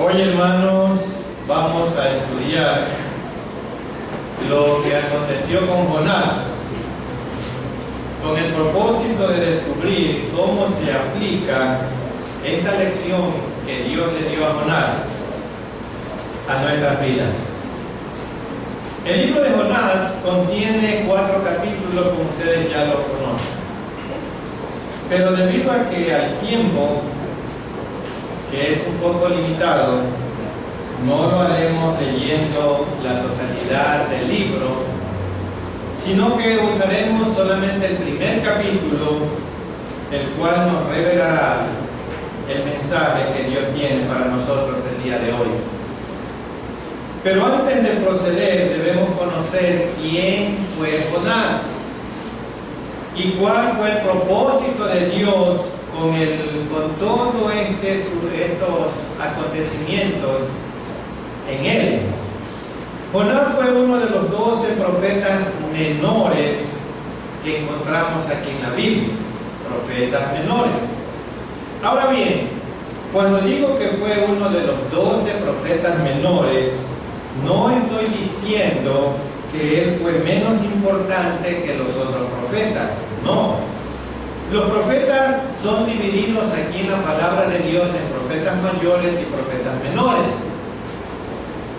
Hoy, hermanos, vamos a estudiar lo que aconteció con Jonás, con el propósito de descubrir cómo se aplica esta lección que Dios le dio a Jonás a nuestras vidas. El libro de Jonás contiene 4 capítulos, como ustedes ya lo conocen. Pero debido a que al tiempo, que es un poco limitado, no lo haremos leyendo la totalidad del libro, sino que usaremos solamente el primer capítulo, el cual nos revelará el mensaje que Dios tiene para nosotros el día de hoy. Pero antes de proceder, debemos conocer quién fue Jonás y cuál fue el propósito de Dios con todos estos acontecimientos en él. Jonás fue uno de los 12 profetas menores que encontramos aquí en la Biblia, profetas menores. Ahora bien, cuando digo que fue uno de los 12 profetas menores, no estoy diciendo que él fue menos importante que los otros profetas, no. Los profetas son divididos aquí en la palabra de Dios en profetas mayores y profetas menores.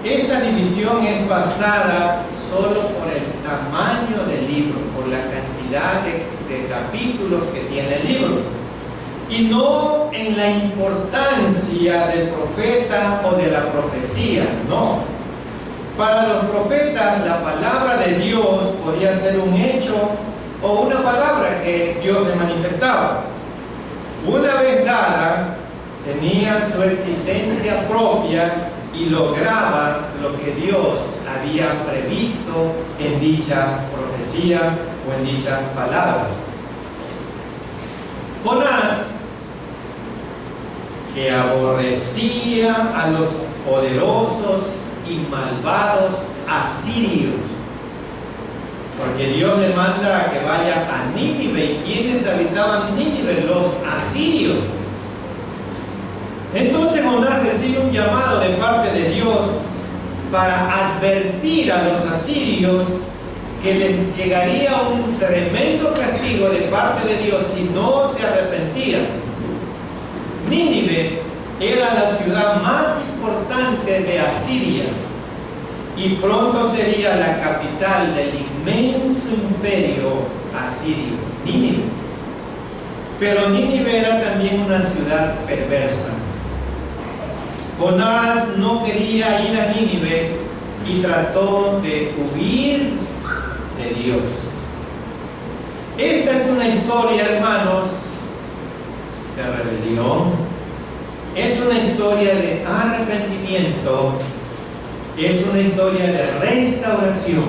Esta división es basada solo por el tamaño del libro, por la cantidad de capítulos que tiene el libro, y no en la importancia del profeta o de la profecía, no. Para los profetas, la palabra de Dios podía ser un hecho o una palabra que Dios le manifestaba. Una vez dada, tenía su existencia propia y lograba lo que Dios había previsto en dichas profecías o en dichas palabras. Jonás, que aborrecía a los poderosos y malvados asirios, porque Dios le manda a que vaya a Nínive. ¿Y quiénes habitaban Nínive? Los asirios. Entonces Jonás recibe un llamado de parte de Dios para advertir a los asirios que les llegaría un tremendo castigo de parte de Dios si no se arrepentían. Nínive era la ciudad más importante de Asiria y pronto sería la capital del inmenso imperio asirio, Nínive. Pero Nínive era también una ciudad perversa. Jonás no quería ir a Nínive y trató de huir de Dios. Esta es una historia, hermanos, de rebelión. Es una historia de arrepentimiento, es una historia de restauración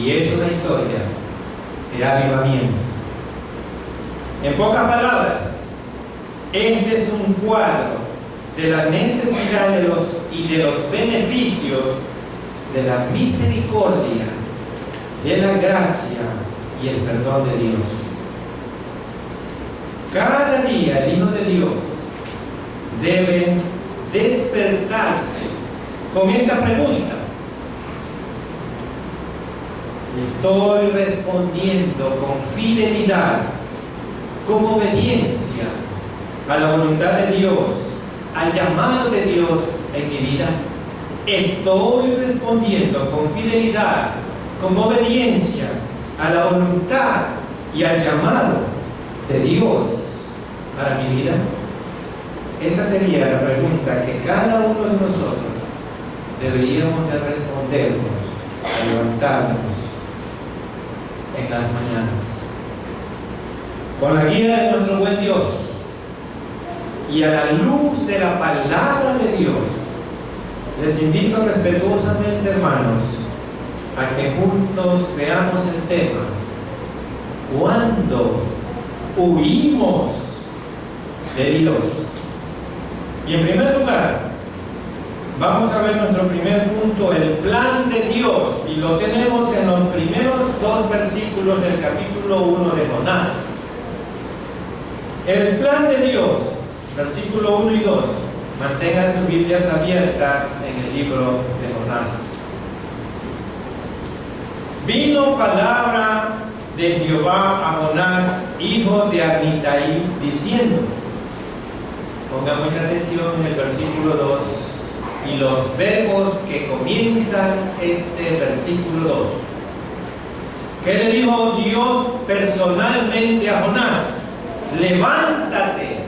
y es una historia de avivamiento. En pocas palabras, este es un cuadro de la necesidad y de los beneficios de la misericordia, de la gracia y el perdón de Dios. Cada día el Hijo de Dios debe despertarse con esta pregunta: ¿estoy respondiendo con fidelidad, con obediencia a la voluntad de Dios, al llamado de Dios en mi vida? ¿Estoy respondiendo con fidelidad, con obediencia a la voluntad y al llamado de Dios para mi vida? Esa sería la pregunta que cada uno de nosotros deberíamos de respondernos al levantarnos en las mañanas. Con la guía de nuestro buen Dios y a la luz de la palabra de Dios, les invito respetuosamente, hermanos, a que juntos veamos el tema: ¿cuándo huimos de Dios? Y en primer lugar, vamos a ver nuestro primer punto, el plan de Dios, y lo tenemos en los primeros 2 versículos del capítulo 1 de Jonás. El plan de Dios, versículo 1 y 2. Mantengan sus Biblias abiertas en el libro de Jonás. Vino palabra de Jehová a Jonás, hijo de Amitai, diciendo, ponga mucha atención en el versículo 2 y los verbos que comienzan este versículo 2. ¿Qué le dijo Dios personalmente a Jonás? Levántate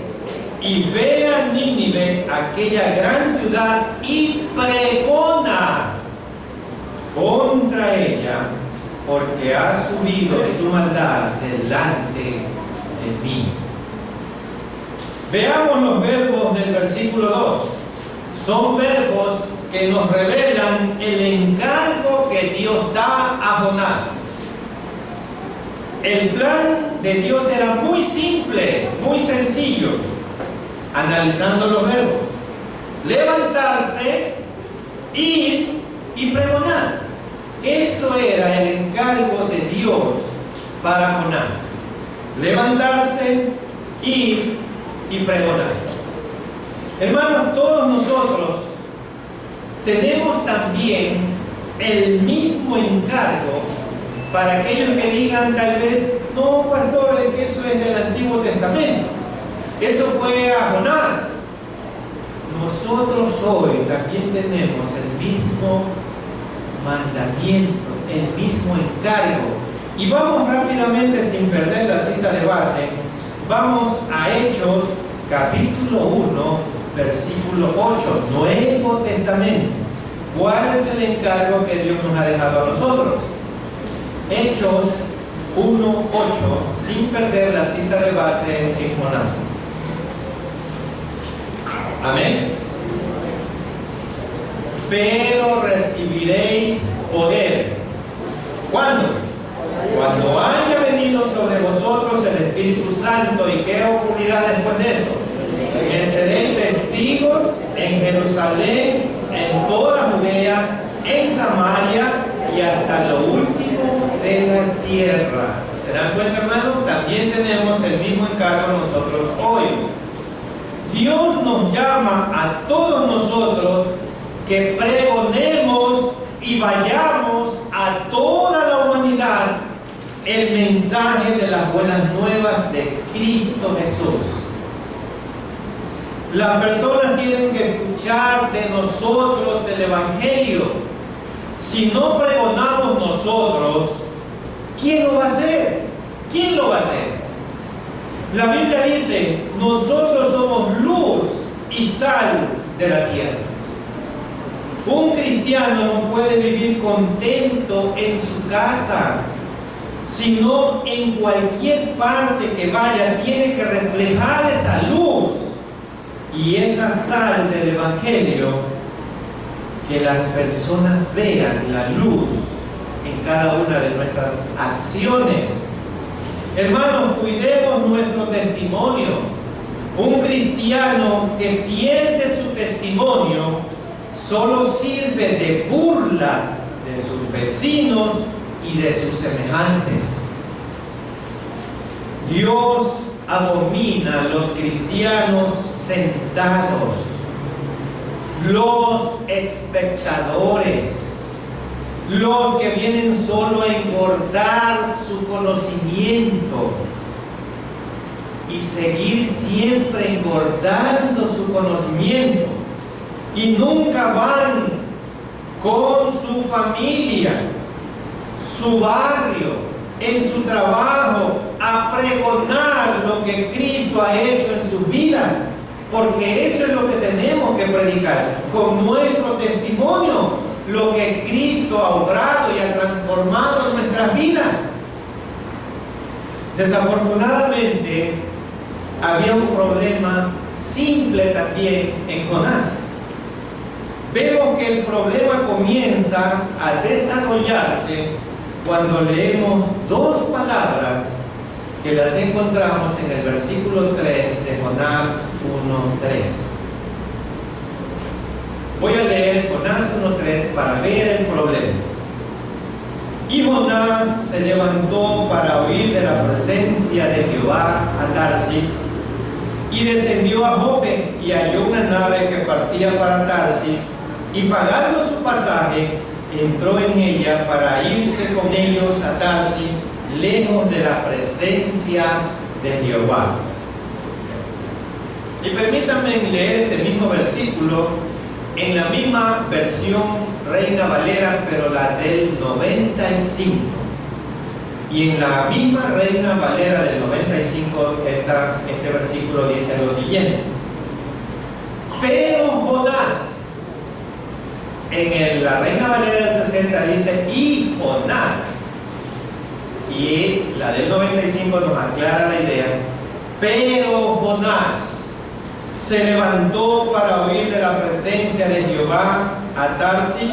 y ve a Nínive, aquella gran ciudad, y pregona contra ella, porque ha subido su maldad delante de mí. Veamos los verbos del versículo 2. Son verbos que nos revelan el encargo que Dios da a Jonás. El plan de Dios era muy simple, muy sencillo. Analizando los verbos: levantarse, ir y pregonar. Eso era el encargo de Dios para Jonás: levantarse, ir y pregonar. Hermanos, todos nosotros tenemos también el mismo encargo. Para aquellos que digan tal vez, no, pastor, es que eso es del Antiguo Testamento, eso fue a Jonás. Nosotros hoy también tenemos el mismo mandamiento, el mismo encargo. Y vamos rápidamente, sin perder la cita de base, vamos a Hechos capítulo 1, versículo 8, Nuevo Testamento. ¿Cuál es el encargo que Dios nos ha dejado a nosotros? Hechos 1:8, sin perder la cita de base en Jonás. Amén. Pero recibiréis poder. ¿Cuándo? Cuando haya venido sobre vosotros el Espíritu Santo. ¿Y qué ocurrirá después de eso? Que seréis testigos en Jerusalén, en toda Judea, en Samaria y hasta lo último de la tierra. ¿Se dan cuenta, hermanos? También tenemos el mismo encargo nosotros hoy. Dios nos llama a todos nosotros que pregonemos y vayamos a toda la humanidad el mensaje de las buenas nuevas de Cristo Jesús. Las personas tienen que escuchar de nosotros el Evangelio. Si no pregonamos nosotros, ¿quién lo va a hacer? ¿Quién lo va a hacer? La Biblia dice, nosotros somos luz y sal de la tierra. Un cristiano no puede vivir contento en su casa, sino en cualquier parte que vaya tiene que reflejar esa luz y esa sal del Evangelio, que las personas vean la luz en cada una de nuestras acciones. Hermanos, cuidemos nuestro testimonio. Un cristiano que pierde su testimonio solo sirve de burla de sus vecinos y de sus semejantes. Dios abomina a los cristianos sentados, los espectadores, los que vienen solo a engordar su conocimiento y seguir siempre engordando su conocimiento, y nunca van con su familia, su barrio, en su trabajo a pregonar lo que Cristo ha hecho en sus vidas, porque eso es lo que tenemos que predicar con nuestro testimonio, lo que Cristo ha obrado y ha transformado en nuestras vidas. Desafortunadamente había un problema simple también en Jonás. Vemos que el problema comienza a desarrollarse cuando leemos dos palabras que las encontramos en el versículo 3 de Jonás 1:3. Voy a leer Jonás 1:3 para ver el problema. Y Jonás se levantó para huir de la presencia de Jehová a Tarsis, y descendió a Jope, y halló una nave que partía para Tarsis y pagando su pasaje, entró en ella para irse con ellos a Tarsis, lejos de la presencia de Jehová. Y permítanme leer este mismo versículo en la misma versión Reina Valera, pero la del 95. Y en la misma Reina Valera del 95, este versículo dice lo siguiente: pero Jonás, en la Reina Valera del 60 dice y Jonás, y la del 95 nos aclara la idea. Pero Jonás se levantó para huir de la presencia de Jehová a Tarsis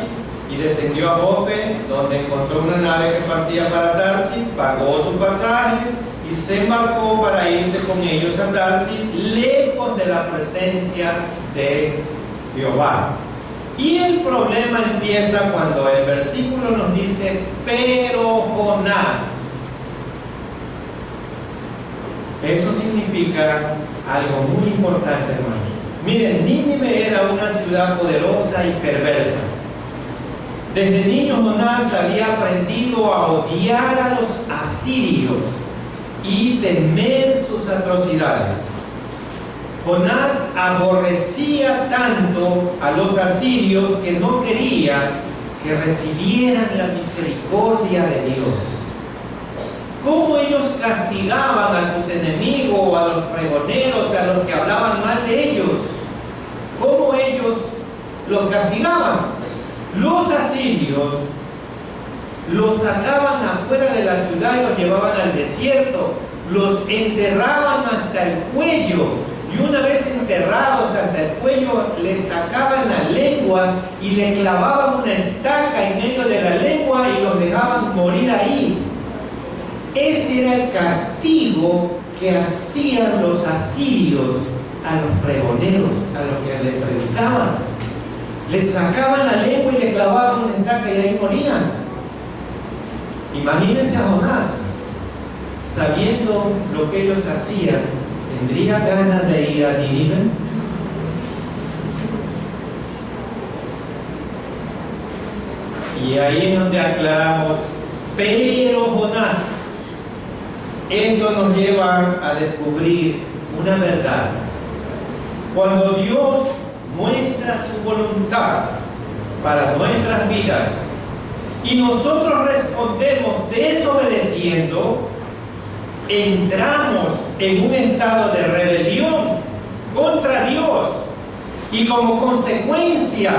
y descendió a Jope, donde encontró una nave que partía para Tarsis, pagó su pasaje y se embarcó para irse con ellos a Tarsis, lejos de la presencia de Jehová. Y el problema empieza cuando el versículo nos dice pero Jonás. Eso significa algo muy importante, hermano. Miren, Nínive era una ciudad poderosa y perversa. Desde niño Jonás había aprendido a odiar a los asirios y temer sus atrocidades. Jonás aborrecía tanto a los asirios que no quería que recibieran la misericordia de Dios. Cómo ellos castigaban a sus enemigos, a los pregoneros, a los que hablaban mal de ellos. Cómo ellos los castigaban. Los asirios los sacaban afuera de la ciudad y los llevaban al desierto. Los enterraban hasta el cuello. Y una vez enterrados hasta el cuello, les sacaban la lengua y le clavaban una estaca en medio de la lengua y los dejaban morir ahí. Ese era el castigo que hacían los asirios a los pregoneros, a los que les predicaban. Les sacaban la lengua y le clavaban una estaca y ahí morían. Imagínense a Jonás, sabiendo lo que ellos hacían, ¿tendría ganas de ir a Nínive? Y ahí es donde aclaramos, pero Jonás. Esto nos lleva a descubrir una verdad. Cuando Dios muestra su voluntad para nuestras vidas y nosotros respondemos desobedeciendo, entramos en un estado de rebelión contra Dios y como consecuencia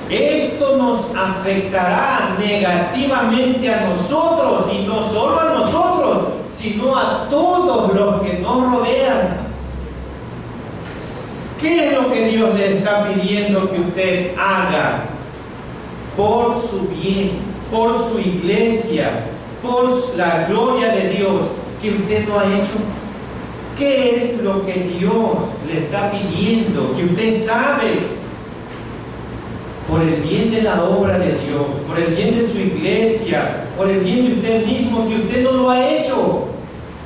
esto nos afectará negativamente a nosotros, y no solo a nosotros, sino a todos los que nos rodean. ¿Qué es lo que Dios le está pidiendo que usted haga por su bien, por su iglesia, por la gloria de Dios, que usted no ha hecho? ¿Qué es lo que Dios le está pidiendo que usted sabe? Por el bien de la obra de Dios, por el bien de su iglesia, por el bien de usted mismo, que usted no lo ha hecho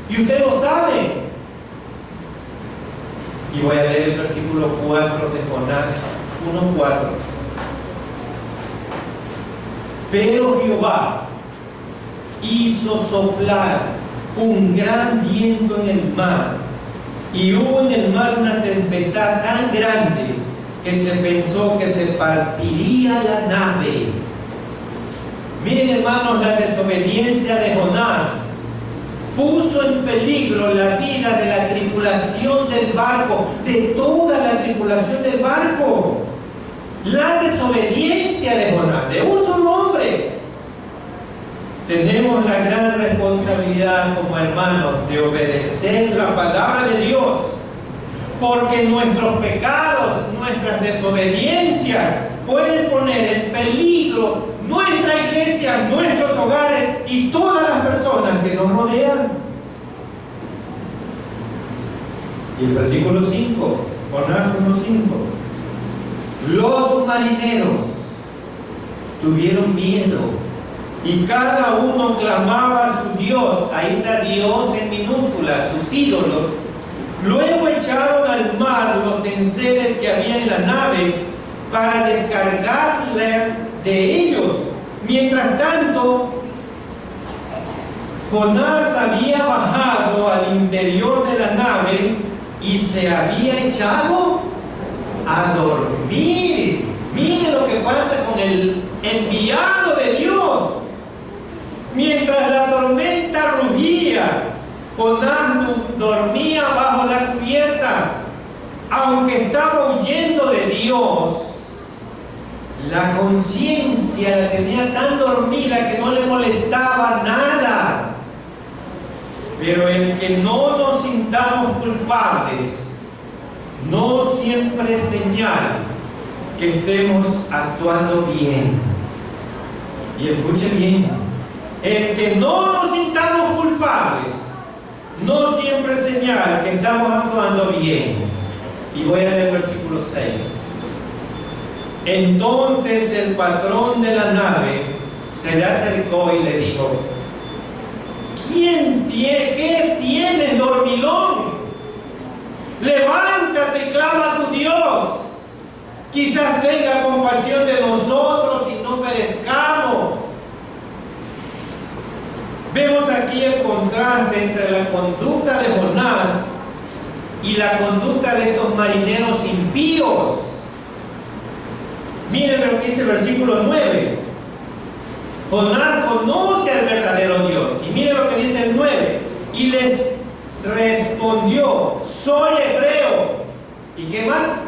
y usted lo sabe. Y voy a leer el versículo 4 de Jonás 1:4. Pero Jehová hizo soplar un gran viento en el mar, y hubo en el mar una tempestad tan grande que se pensó que se partiría la nave. Miren, hermanos, la desobediencia de Jonás puso en peligro la vida de la tripulación del barco, de toda la tripulación del barco. La desobediencia de Jonás, de un solo hombre. Tenemos la gran responsabilidad como hermanos de obedecer la palabra de Dios, porque nuestros pecados, nuestras desobediencias pueden poner en peligro nuestra iglesia, nuestros hogares y todas las personas que nos rodean. Y el versículo 5, Jonás 1:5. Los marineros tuvieron miedo y cada uno clamaba a su Dios. Ahí está Dios en minúscula, sus ídolos. Luego echaron al mar los enseres que había en la nave para descargarle de ellos. Mientras tanto, Jonás había bajado al interior de la nave y se había echado a dormir. Miren lo que pasa con el enviado de Dios. Mientras la tormenta rugía, Jonás dormía bajo la cubierta. Aunque estaba huyendo de Dios, la conciencia la tenía tan dormida que no le molestaba nada. Pero el que no nos sintamos culpables no siempre es señal que estemos actuando bien. Y escuchen bien, el que no nos sintamos culpables no siempre es señal que estamos actuando bien. Y voy a leer el versículo 6. Entonces el patrón de la nave se le acercó y le dijo: ¿qué tienes, dormilón? Levántate y clama a tu Dios. Quizás tenga compasión de nosotros y no perezcamos. Vemos aquí el contraste entre la conducta de Jonás y la conducta de estos marineros impíos. Miren lo que dice el versículo 9. Jonás conoce al verdadero Dios. Y miren lo que dice el 9. Y les respondió: soy hebreo. ¿Y qué más?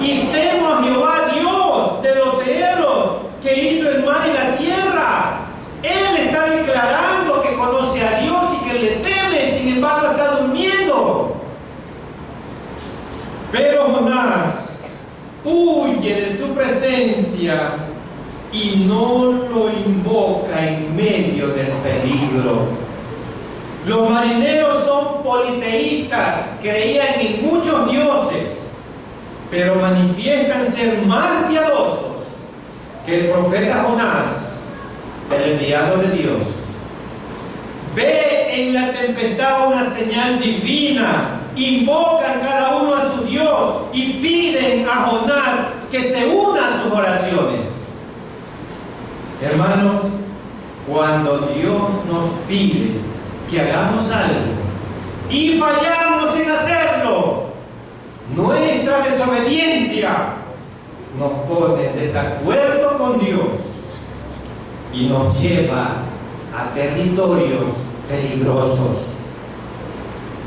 Y temo a Jehová Dios de los cielos, que hizo el mar y la tierra. Él está declarando que conoce a Dios y que le teme, sin embargo está durmiendo. Pero Jonás huye de su presencia y no lo invoca en medio del peligro. Los marineros son politeístas, creían en muchos dioses, pero manifiestan ser más piadosos que el profeta Jonás, el enviado de Dios. Ve en la tempestad una señal divina, invocan cada uno a su Dios y piden a Jonás que se una a sus oraciones. Hermanos, cuando Dios nos pide que hagamos algo y fallamos en hacerlo, nuestra desobediencia nos pone en desacuerdo con Dios y nos lleva a territorios peligrosos.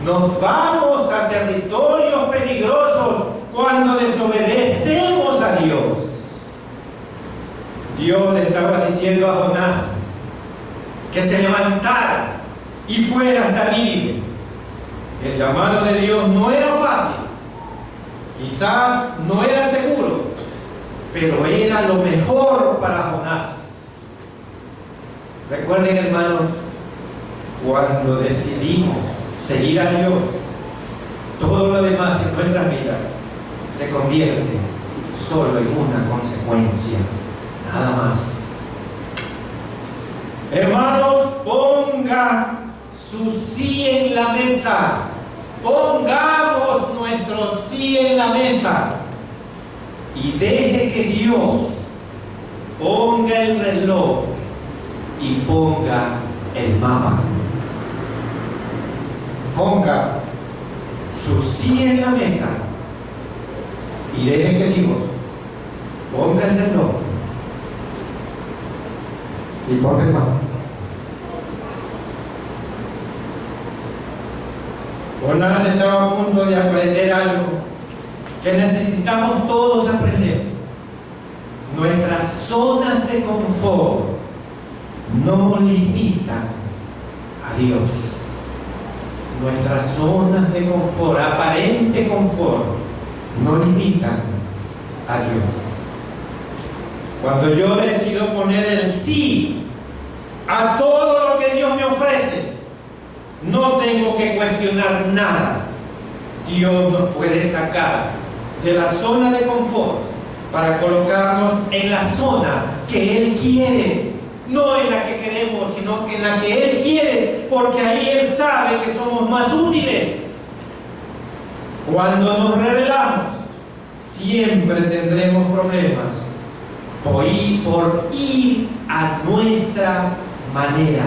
Nos vamos a territorios peligrosos cuando desobedecemos a Dios. Dios le estaba diciendo a Jonás que se levantara y fuera hasta Nínive. El llamado de Dios no era fácil, quizás no era seguro, pero era lo mejor para Jonás. Recuerden, hermanos, cuando decidimos seguir a Dios, todo lo demás en nuestras vidas se convierte solo en una consecuencia, nada más. Hermanos, ponga su sí en la mesa. Pongamos nuestro sí en la mesa y deje que Dios ponga el reloj y ponga el mapa. Ponga su sí en la mesa y deje que Dios ponga el reloj y ponga el mapa. Jonás estaba a punto de aprender algo que necesitamos todos aprender. Nuestras zonas de confort no limitan a Dios. Nuestras zonas de confort, aparente confort, no limitan a Dios. Cuando yo decido poner el sí a todo lo que Dios me ofrece, no tengo que cuestionar nada. Dios nos puede sacar de la zona de confort para colocarnos en la zona que Él quiere, no en la que queremos, sino que en la que Él quiere, porque ahí Él sabe que somos más útiles. Cuando nos rebelamos, siempre tendremos problemas por ir a nuestra manera.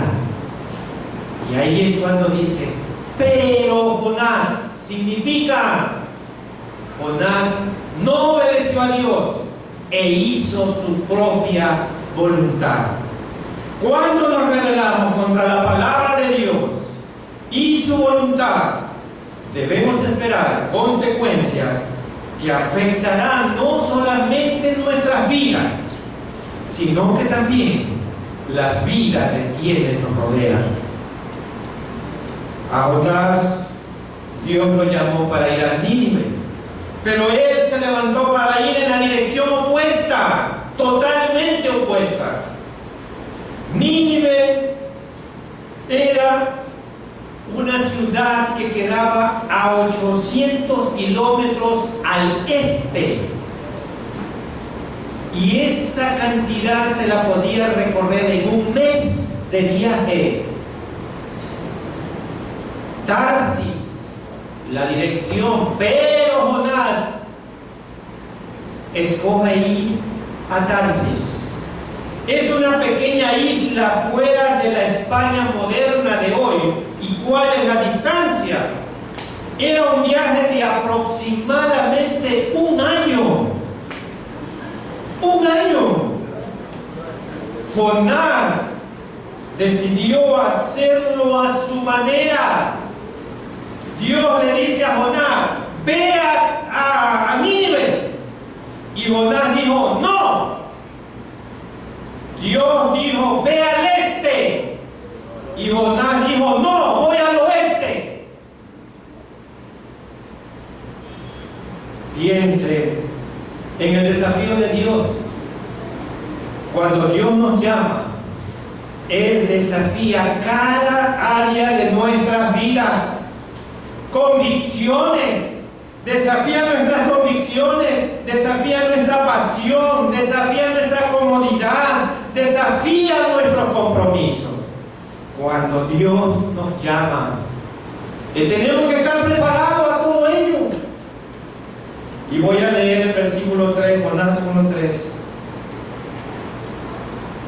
Y ahí es cuando dice, pero Jonás, significa, Jonás no obedeció a Dios e hizo su propia voluntad. Cuando nos rebelamos contra la palabra de Dios y su voluntad, debemos esperar consecuencias que afectarán no solamente nuestras vidas, sino que también las vidas de quienes nos rodean. A Jonás Dios lo llamó para ir a Nínive, pero él se levantó para ir en la dirección opuesta, totalmente opuesta. Nínive era una ciudad que quedaba a 800 kilómetros al este, y esa cantidad se la podía recorrer en un mes de viaje. Tarsis, la dirección, pero Jonás escoge ir a Tarsis. Es una pequeña isla fuera de la España moderna de hoy. ¿Y cuál es la distancia? Era un viaje de aproximadamente un año. Un año. Jonás decidió hacerlo a su manera. Dios le dice a Jonás, ve a Nínive. Y Jonás dijo, no. Dios dijo, ve al este. Y Jonás dijo, no, voy al oeste. Piense en el desafío de Dios. Cuando Dios nos llama, Él desafía cada área de nuestras vidas. Convicciones, desafía nuestras convicciones, desafía nuestra pasión, desafía nuestra comodidad, desafía nuestros compromisos. Cuando Dios nos llama, tenemos que estar preparados a todo ello. Y voy a leer el versículo 3, Jonás 1:3.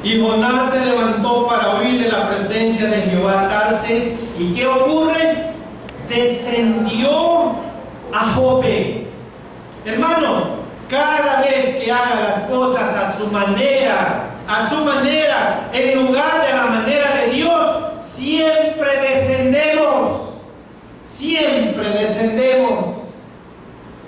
Y Jonás se levantó para huir de la presencia de Jehová a Tarsis. ¿Y qué ocurre? Descendió a Jope. Hermanos, cada vez que haga las cosas a su manera, en lugar de la manera de Dios, siempre descendemos. Siempre descendemos.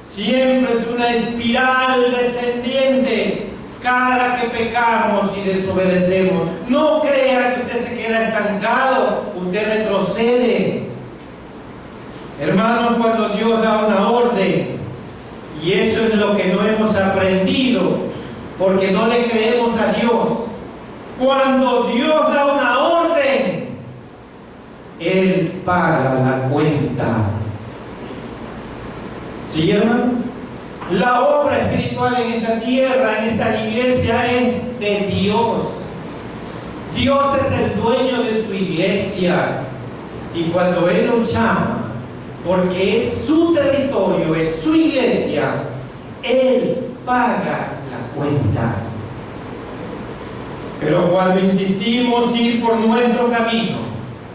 Siempre es una espiral descendiente. Cada que pecamos y desobedecemos, no crea que usted se queda estancado, usted retrocede. Hermanos, cuando Dios da una orden, y eso es lo que no hemos aprendido, porque no le creemos a Dios. Cuando Dios da una orden, Él paga la cuenta. ¿Sí, hermano? La obra espiritual en esta tierra, en esta iglesia, es de Dios. Dios es el dueño de su iglesia. Y cuando Él nos llama, porque es su territorio, es su iglesia, Él paga la cuenta. Pero cuando insistimos ir por nuestro camino,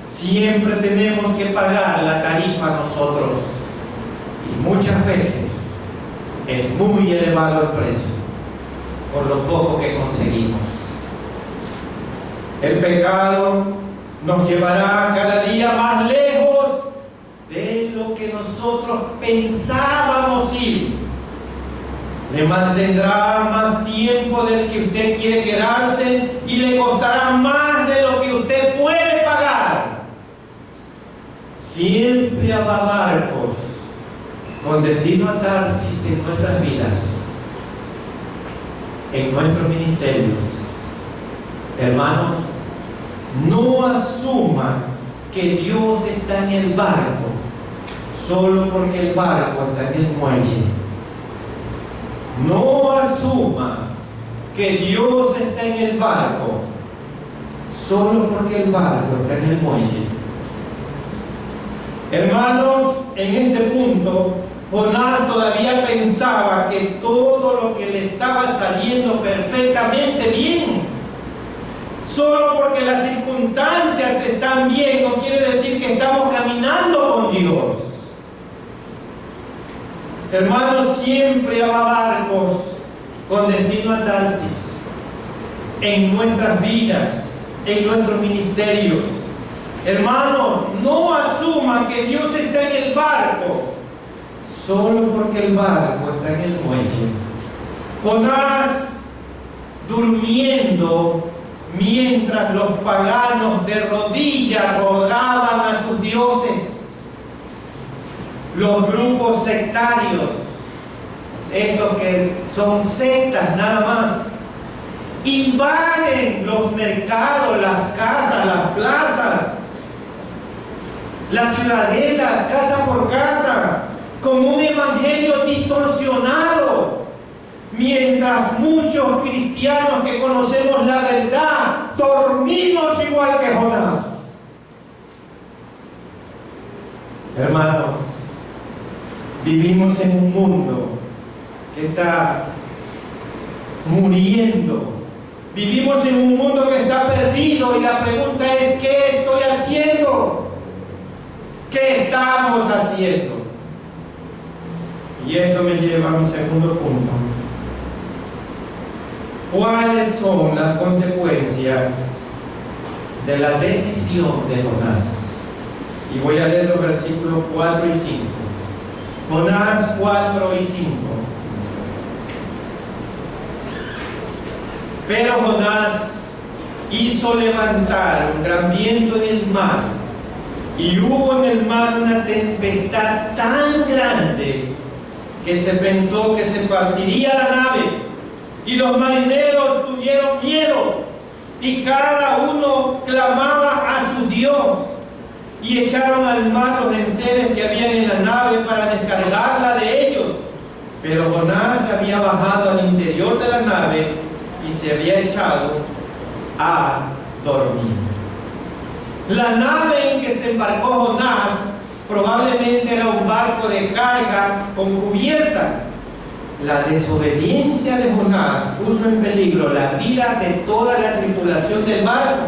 siempre tenemos que pagar la tarifa nosotros. Y muchas veces es muy elevado el precio por lo poco que conseguimos. El pecado nos llevará cada día más lejos de lo que nosotros pensábamos ir. Le mantendrá más tiempo del que usted quiere quedarse y le costará más de lo que usted puede pagar. Siempre habrá barcos con destino a Tarsis en nuestras vidas, en nuestros ministerios. Hermanos, no asuma que Dios está en el barco solo porque el barco está en el muelle. No asuma que Dios está en el barco solo porque el barco está en el muelle. Hermanos, en este punto Jonás todavía pensaba que todo lo que le estaba saliendo perfectamente bien. Solo porque las circunstancias están bien no quiere decir que estamos caminando con Dios. Hermanos, siempre habrá barcos con destino a Tarsis en nuestras vidas, en nuestros ministerios. Hermanos, no asuman que Dios está en el barco solo porque el barco está en el muelle. Jonás durmiendo mientras los paganos de rodillas rogaban a sus dioses. Los grupos sectarios, estos que son sectas nada más, invaden los mercados, las casas, las plazas, las ciudadelas, casa por casa, con un evangelio distorsionado, mientras muchos cristianos que conocemos la verdad dormimos igual que Jonás. Hermanos, vivimos en un mundo que está muriendo. Vivimos en un mundo que está perdido y la pregunta es: ¿qué estoy haciendo? ¿Qué estamos haciendo? Y esto me lleva a mi segundo punto. ¿Cuáles son las consecuencias de la decisión de Jonás? Y voy a leer los versículos 4 y 5. Jonás 4 y 5. Pero Jonás hizo levantar un gran viento en el mar, y hubo en el mar una tempestad tan grande que se pensó que se partiría la nave, y los marineros tuvieron miedo, y cada uno clamaba a su Dios, y echaron al mar los enseres que habían en la nave para descargarla de ellos. Pero Jonás había bajado al interior de la nave y se había echado a dormir. La nave en que se embarcó Jonás probablemente era un barco de carga con cubierta. La desobediencia de Jonás puso en peligro la vida de toda la tripulación del barco.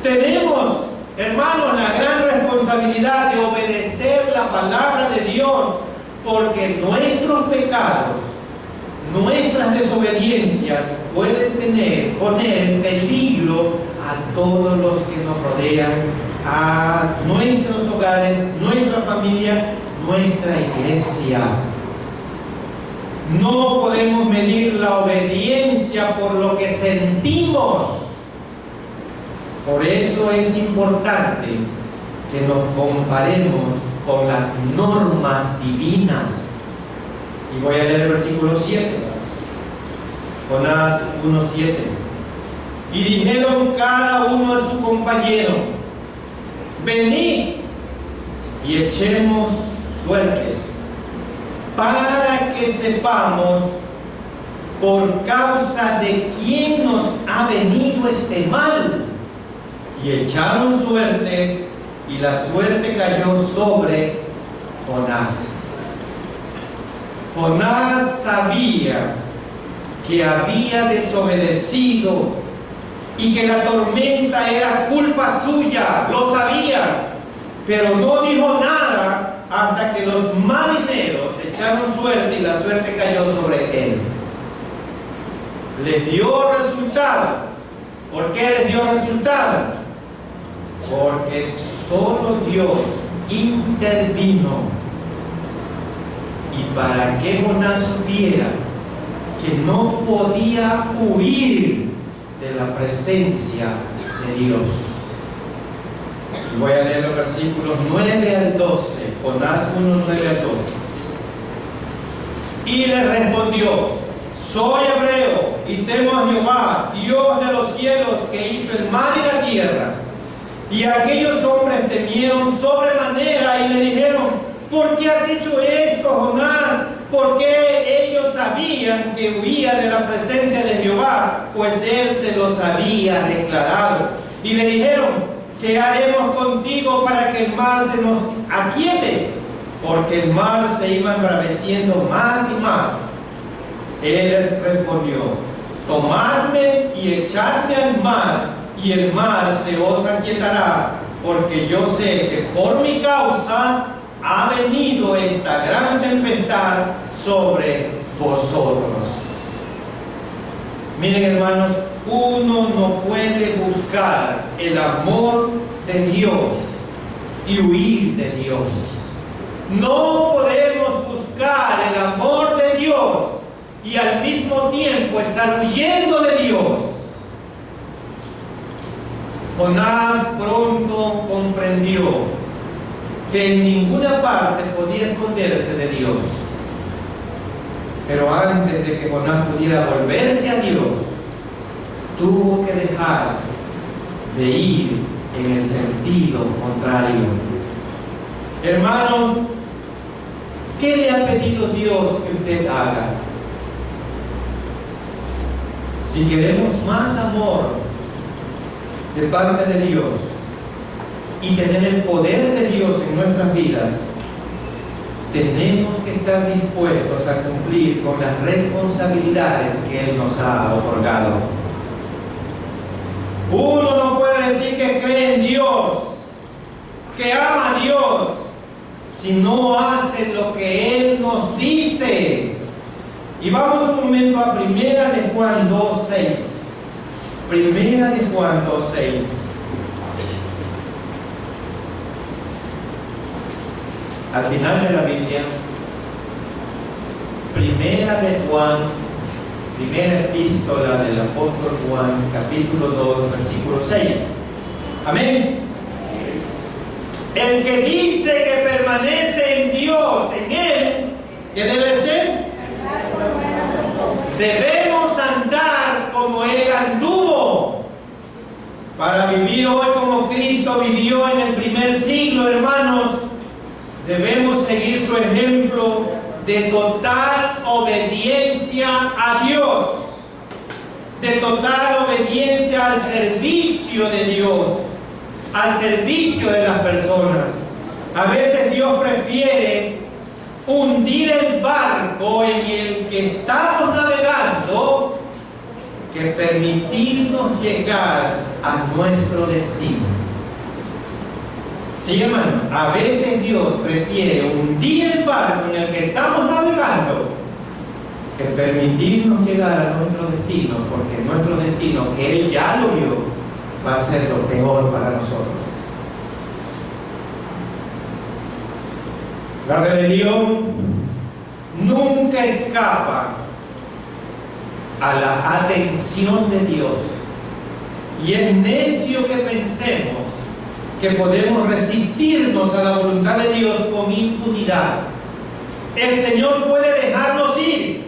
Tenemos, hermanos, la gran responsabilidad de obedecer la palabra de Dios, porque nuestros pecados, nuestras desobediencias pueden poner en peligro a todos los que nos rodean, a nuestros hogares, nuestra familia, nuestra iglesia. No podemos medir la obediencia por lo que sentimos. Por eso es importante que nos comparemos con las normas divinas. Y voy a leer el versículo 7. Jonás 1:7. Y dijeron cada uno a su compañero: venid y echemos suertes, para que sepamos por causa de quién nos ha venido este mal. Y echaron suertes, y la suerte cayó sobre Jonás. Jonás sabía que había desobedecido y que la tormenta era culpa suya, lo sabía, pero no dijo nada hasta que los marineros echaron suerte y la suerte cayó sobre él. Les dio resultado. ¿Por qué les dio resultado? Porque solo Dios intervino. Y para que Jonás supiera que no podía huir de la presencia de Dios. Voy a leer los versículos 9 al 12. Jonás 1, 9 al 12. Y le respondió: soy hebreo y temo a Jehová, Dios de los cielos, que hizo el mar y la tierra. Y aquellos hombres temieron sobremanera y le dijeron: ¿por qué has hecho esto, Jonás? Porque ellos sabían que huía de la presencia de Jehová, pues él se los había declarado. Y le dijeron: ¿qué haremos contigo para que el mar se nos aquiete? porque el mar se iba embraveciendo más y más. Él les respondió: tomadme y echadme al mar, y el mar se os aquietará, porque yo sé que por mi causa ha venido esta gran tempestad sobre vosotros. Miren, hermanos, uno no puede buscar el amor de Dios y huir de Dios. No podemos buscar el amor de Dios y al mismo tiempo estar huyendo de Dios. Jonás pronto comprendió que en ninguna parte podía esconderse de Dios. Pero antes de que Jonás pudiera volverse a Dios, tuvo que dejar de ir en el sentido contrario. Hermanos, ¿qué le ha pedido Dios que usted haga? Si queremos más amor de parte de Dios y tener el poder de Dios en nuestras vidas, tenemos que estar dispuestos a cumplir con las responsabilidades que Él nos ha otorgado. Uno no puede decir que cree en Dios, que ama a Dios, si no hace lo que Él nos dice. Y vamos un momento a 1 de Juan 2:6. 1 de Juan 2:6. Al final de la Biblia, 1 de Juan, primera epístola del apóstol Juan, capítulo 2, versículo 6. Amén. El que dice que permanece en Dios, en Él, ¿qué debe ser? Debemos andar como Él anduvo, para vivir hoy como Cristo vivió en el primer siglo, hermanos. Debemos seguir su ejemplo de total obediencia a Dios, de total obediencia al servicio de Dios, al servicio de las personas. A veces Dios prefiere hundir el barco en el que estamos navegando que permitirnos llegar a nuestro destino. Sí, hermanos, a veces Dios prefiere hundir el barco en el que estamos navegando que permitirnos llegar a nuestro destino, porque nuestro destino, que Él ya lo vio, va a ser lo peor para nosotros. La rebelión nunca escapa a la atención de Dios, y es necio que pensemos que podemos resistirnos a la voluntad de Dios con impunidad. El Señor puede dejarnos ir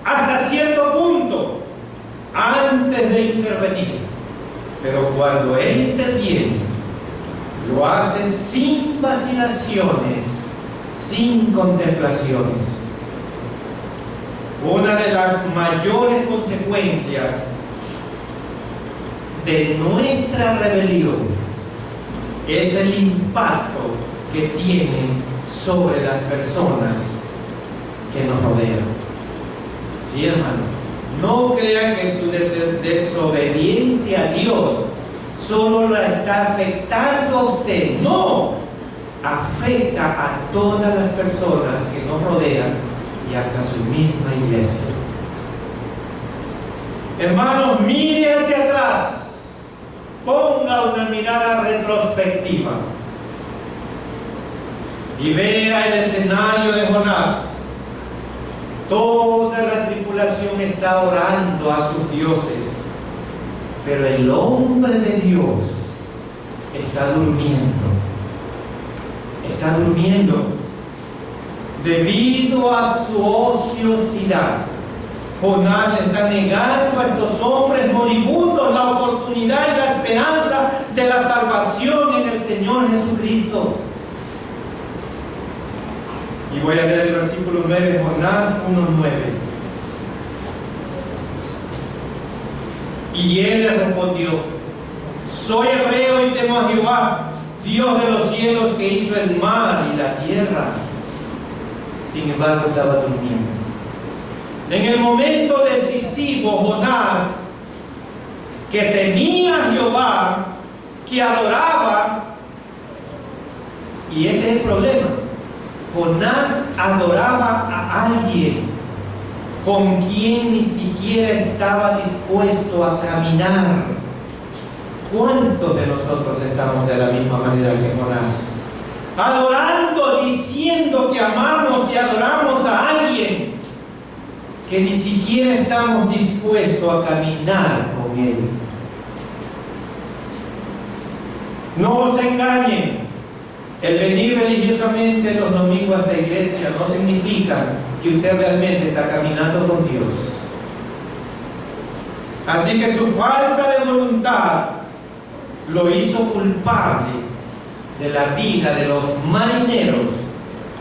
hasta cierto punto antes de intervenir, pero cuando Él interviene, lo hace sin vacilaciones, sin contemplaciones. Una de las mayores consecuencias de nuestra rebelión es el impacto que tiene sobre las personas que nos rodean. Sí, hermano, no crea que su desobediencia a Dios solo la está afectando a usted. No, afecta a todas las personas que nos rodean y hasta su misma iglesia. Hermano, mire hacia atrás. Ponga una mirada retrospectiva y vea el escenario de Jonás. Toda la tripulación está orando a sus dioses, pero el hombre de Dios está durmiendo. Está durmiendo debido a su ociosidad. Jonás le está negando a estos hombres moribundos la oportunidad y la esperanza de la salvación en el Señor Jesucristo. Y voy a leer el versículo 9, Jonás 1:9. Y él le respondió: soy hebreo y temo a Jehová, Dios de los cielos, que hizo el mar y la tierra. sin embargo estaba durmiendo. En el momento decisivo, Jonás, que temía a Jehová, que adoraba, y este es el problema, Jonás adoraba a alguien con quien ni siquiera estaba dispuesto a caminar. ¿Cuántos de nosotros estamos de la misma manera que Jonás? Adorando, diciendo que amamos y adoramos a alguien que ni siquiera estamos dispuestos a caminar con él. No os engañen. El venir religiosamente los domingos a esta iglesia no significa que usted realmente está caminando con Dios. Así que su falta de voluntad lo hizo culpable de la vida de los marineros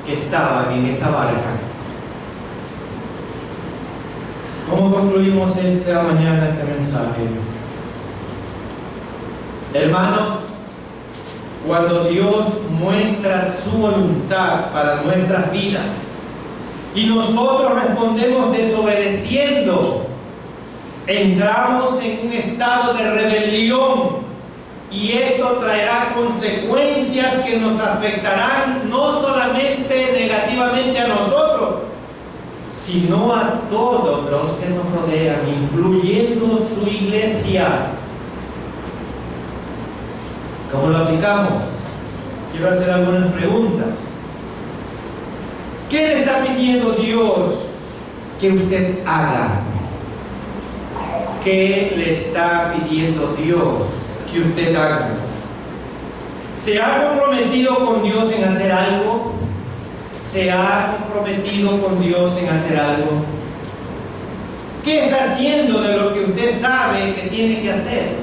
que estaban en esa barca. ¿Cómo concluimos esta mañana este mensaje? Hermanos, cuando Dios muestra su voluntad para nuestras vidas y nosotros respondemos desobedeciendo, entramos en un estado de rebelión, y esto traerá consecuencias que nos afectarán no solamente negativamente a nosotros, sino a todos los que nos rodean, incluyendo su iglesia. ¿Cómo lo aplicamos? Quiero hacer algunas preguntas. ¿Qué le está pidiendo Dios que usted haga? ¿Qué le está pidiendo Dios que usted haga? ¿Se ha comprometido con Dios en hacer algo? ¿Se ha comprometido con Dios en hacer algo? ¿Qué está haciendo de lo que usted sabe que tiene que hacer?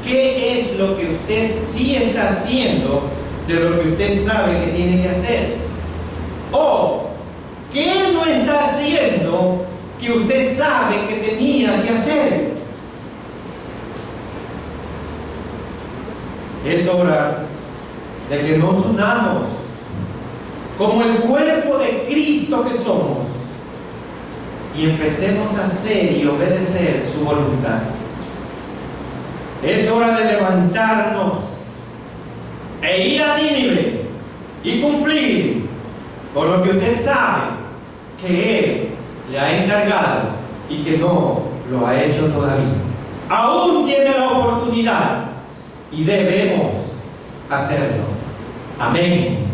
¿Qué es lo que usted sí está haciendo de lo que usted sabe que tiene que hacer? ¿O qué no está haciendo que usted sabe que tenía que hacer? Es hora de que nos unamos como el cuerpo de Cristo que somos y empecemos a hacer y obedecer su voluntad. Es hora de levantarnos e ir a Nínive y cumplir con lo que usted sabe que Él le ha encargado y que no lo ha hecho todavía. Aún tiene la oportunidad y debemos hacerlo. Amén.